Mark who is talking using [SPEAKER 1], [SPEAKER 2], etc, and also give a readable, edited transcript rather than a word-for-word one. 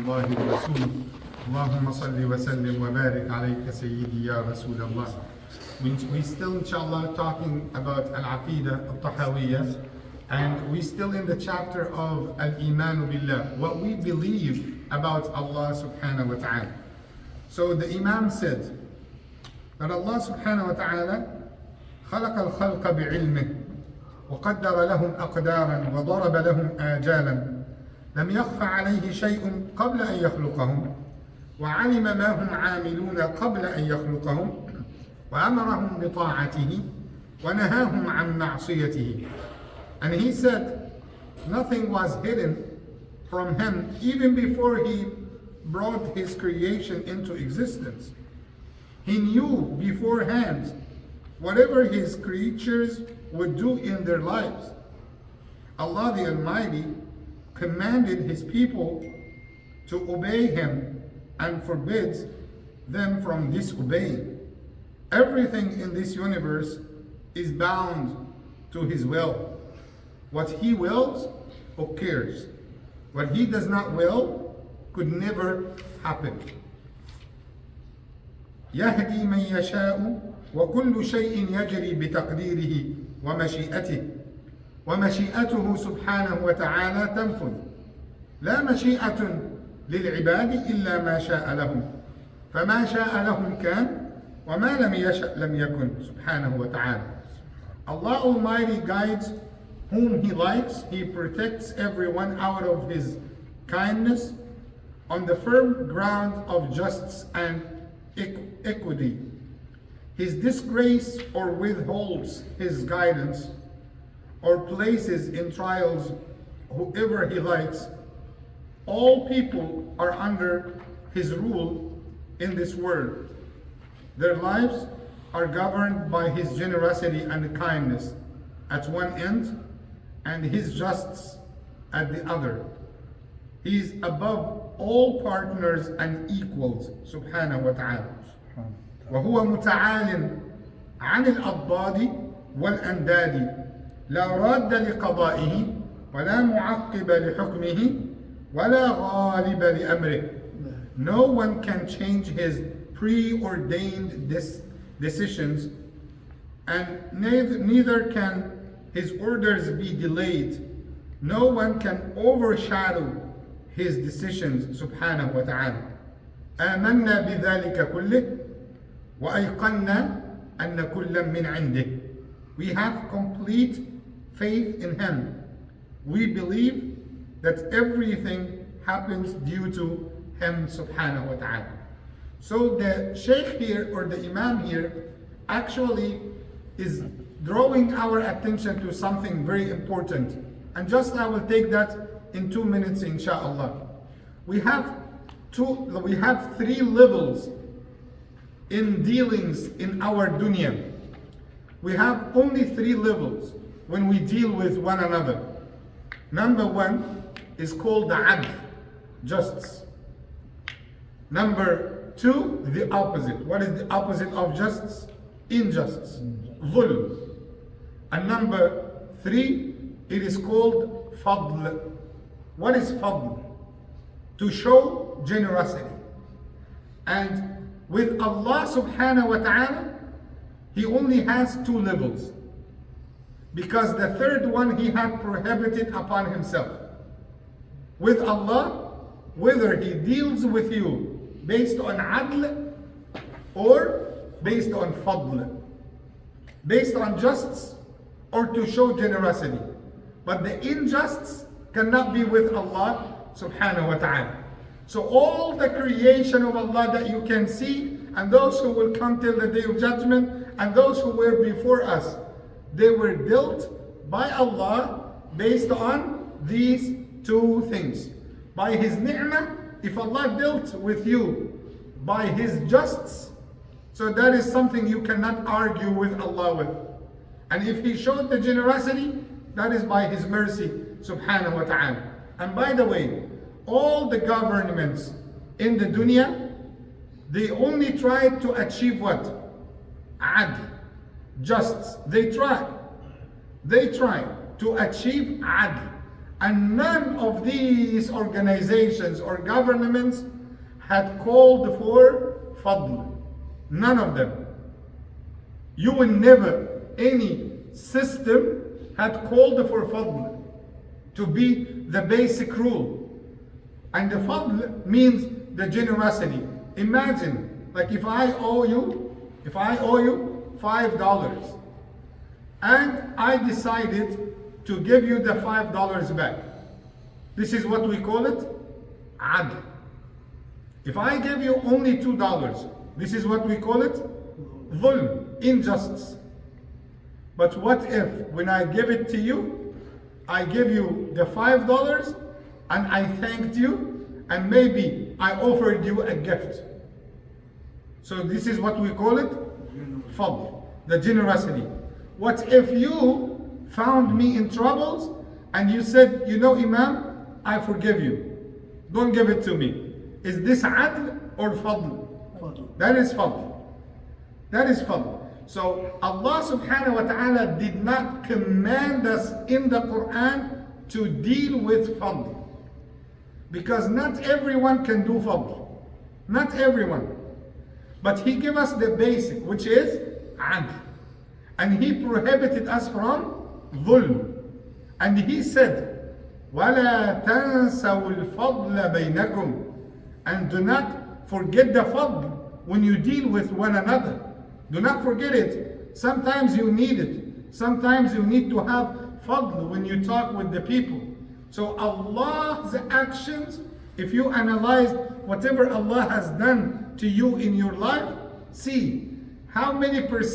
[SPEAKER 1] الله ورسوله اللهم صل وسلم وبارك عليك سيدي يا رسول الله. We still inshallah talking about Al-Akeeda, Al-Tahawiya, and we still in the chapter of Al-Iman Billah, what we believe about Allah subhanahu wa ta'ala. So the Imam said that Allah subhanahu wa ta'ala خلق الخلق بعلمه وقدر لهم أقدارا وضرب لهم آجالا لم يخف عليه شيء قبل أن يخلقهم وعلم ما هم عاملون قبل أن يخلقهم وأمرهم بطاعته ونهاهم عن معصيته. And he said nothing was hidden from him even before he brought his creation into existence. He knew beforehand whatever his creatures would do in their lives. Allah the Almighty commanded his people to obey him and forbids them from disobeying. Everything in this universe is bound to his will. What he wills occurs. What he does not will could never happen. يهدي من يشاء وكل شيء يجري بتقديره ومشيئته ومشيئته سبحانه وتعالى تنفذ. لا مشيئة للعباد إلا ما شاء لهم فما شاء لهم كان وما لم يشأ لم يكن سبحانه وتعالى. Allah Almighty guides whom He likes. He protects everyone out of His kindness on the firm ground of justice and equity. His disgrace or withholds His guidance or places in trials whoever He likes. All people are under His rule in this world. Their lives are governed by His generosity and kindness at one end and His justice at the other. He is above all partners and equals subhanahu wa ta'ala. وهو متعال عن الأضداد والأنداد لا راد لقضائه ولا معقب لحكمه ولا غالب لأمره. No one can change his preordained decisions, and neither can his orders be delayed. No one can overshadow his decisions subhanahu wa ta'ala. آمنا بذلك كله وأيقنا أن كلا من عنده. We have complete faith in Him. We believe that everything happens due to Him subhanahu wa ta'ala. So the Shaykh here, or the Imam here, actually is drawing our attention to something very important. And just I will take that in 2 minutes inshallah. We have three levels in dealings in our dunya. We have only three levels when we deal with one another. Number one is called the adl, justice. Number two, the opposite. What is the opposite of justice? Injustice, dhulm. And number three, it is called fadl. What is fadl? To show generosity. And with Allah subhanahu wa ta'ala, He only has two levels, because the third one He had prohibited upon Himself. With Allah, whether He deals with you based on adl or based on fadl, based on justice or to show generosity. But the injustice cannot be with Allah subhanahu wa ta'ala. So all the creation of Allah that you can see, and those who will come till the day of judgment, and those who were before us, they were dealt by Allah based on these two things. By His ni'mah, if Allah dealt with you by His justice, so that is something you cannot argue with Allah with. And if He showed the generosity, that is by His mercy subhanahu wa ta'ala. And by the way, all the governments in the dunya, they only try to achieve what? Adl, justice. They try to achieve adl. And none of these organizations or governments had called for fadl. None of them. You will never, any system had called for fadl to be the basic rule. And the fadl means the generosity. Imagine, like if I owe you $5, and I decided to give you the $5 back. This is what we call it, adl. If I give you only $2, this is what we call it, dhulm, injustice. But what if, when I give it to you, I give you the $5 and I thanked you, and maybe I offered you a gift. So this is what we call it, fadl, the generosity. What if you found me in troubles and you said, you know, Imam, I forgive you. Don't give it to me. Is this adl or fadl?
[SPEAKER 2] Fadl.
[SPEAKER 1] That is fadl. That is fadl. So Allah subhanahu wa ta'ala did not command us in the Quran to deal with fadl. Because not everyone can do fadl. Not everyone. But He gave us the basic, which is adl. And He prohibited us from dhulm. And He said, وَلَا تَنْسَوُا الْفَضْلَ بَيْنَكُمْ. And do not forget the fadl when you deal with one another. Do not forget it. Sometimes you need it. Sometimes you need to have fadl when you talk with the people. So Allah's actions, if you analyze whatever Allah has done to you in your life, see how many percent